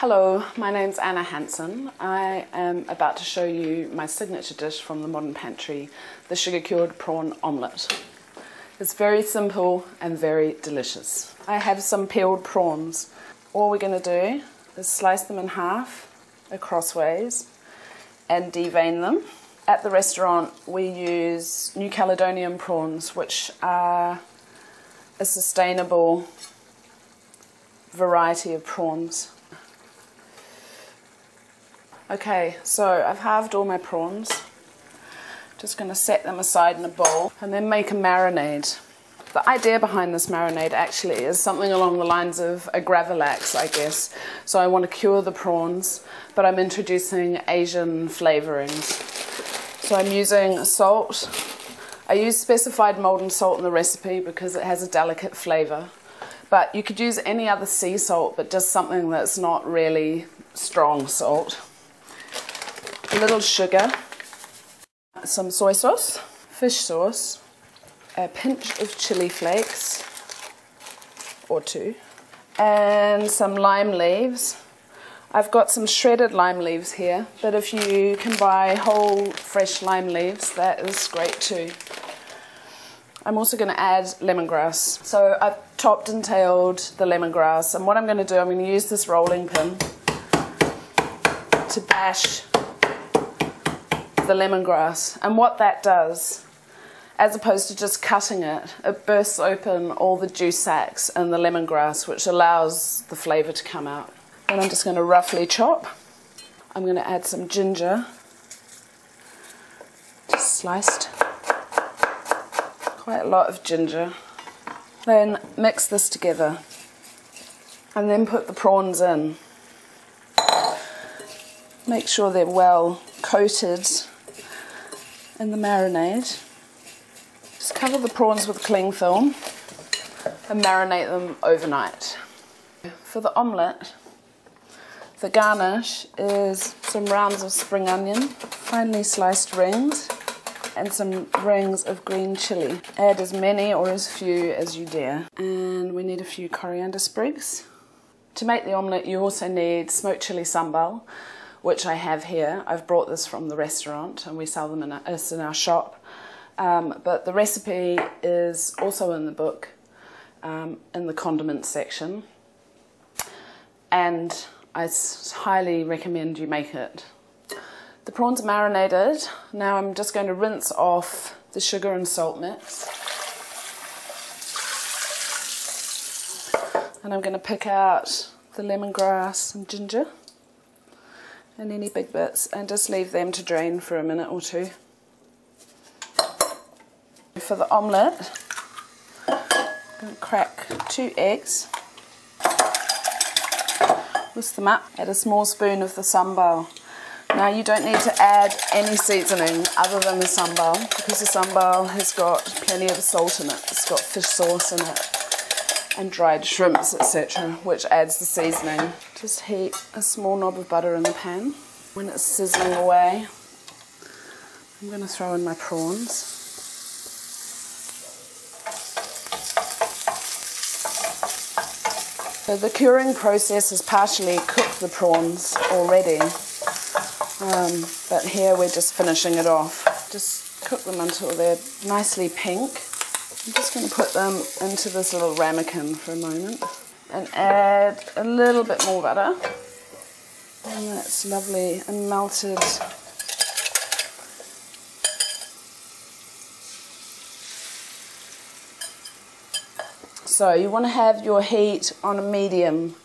Hello, my name's Anna Hansen. I am about to show you my signature dish from the modern pantry, the sugar-cured prawn omelette. It's very simple and very delicious. I have some peeled prawns. All we're going to do is slice them in half, crossways, and devein them. At the restaurant we use New Caledonian prawns, which are a sustainable variety of prawns. Okay, so I've halved all my prawns. Just going to set them aside in a bowl and then make a marinade. The idea behind this marinade actually is something along the lines of a gravlax, I guess. So I want to cure the prawns, but I'm introducing Asian flavorings. So I'm using salt. I use specified Maldon salt in the recipe because it has a delicate flavor. But you could use any other sea salt, but just something that's not really strong salt. A little sugar, some soy sauce, fish sauce, a pinch of chili flakes, or two, and some lime leaves. I've got some shredded lime leaves here, but if you can buy whole fresh lime leaves, that is great too. I'm also going to add lemongrass. So I've topped and tailed the lemongrass, and what I'm going to do, I'm going to use this rolling pin to bash the lemongrass, and what that does, as opposed to just cutting it, it bursts open all the juice sacs and the lemongrass, which allows the flavour to come out. Then I'm just going to roughly chop. I'm going to add some ginger, just sliced, quite a lot of ginger. Then mix this together and then put the prawns in. Make sure they're well coated in the marinade. Just cover the prawns with cling film and marinate them overnight. For the omelette, the garnish is some rounds of spring onion, finely sliced rings, and some rings of green chilli. Add as many or as few as you dare. And we need a few coriander sprigs. To make the omelette you also need smoked chilli sambal, which I have here. I've brought this from the restaurant and we sell them in our shop. But the recipe is also in the book, in the condiment section. And I highly recommend you make it. The prawns are marinated. Now I'm just going to rinse off the sugar and salt mix. And I'm going to pick out the lemongrass and ginger and any big bits, and just leave them to drain for a minute or two. For the omelette, I'm going to crack 2 eggs, whisk them up, add a small spoon of the sambal. Now you don't need to add any seasoning other than the sambal, because the sambal has got plenty of salt in it. It's got fish sauce in it and dried shrimps, etc., which adds the seasoning. Just heat a small knob of butter in the pan. When it's sizzling away, I'm going to throw in my prawns. So the curing process has partially cooked the prawns already, but here we're just finishing it off. Just cook them until they're nicely pink. I'm just going to put them into this little ramekin for a moment and add a little bit more butter. And that's lovely and melted. So you want to have your heat on a medium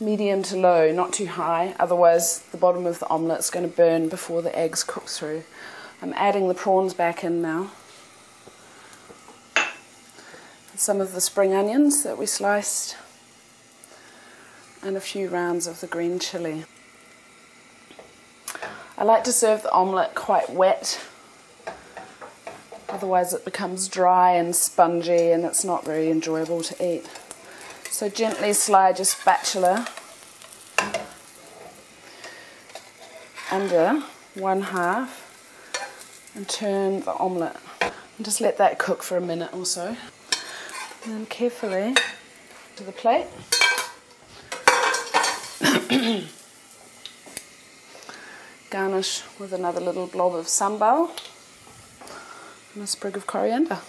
to low, not too high, otherwise the bottom of the omelette's going to burn before the eggs cook through. I'm adding the prawns back in now. Some of the spring onions that we sliced, and a few rounds of the green chilli. I like to serve the omelette quite wet, otherwise it becomes dry and spongy and it's not very enjoyable to eat. So gently slide your spatula under one half and turn the omelette. And just let that cook for a minute or so. And then carefully to the plate. Garnish with another little blob of sambal and a sprig of coriander.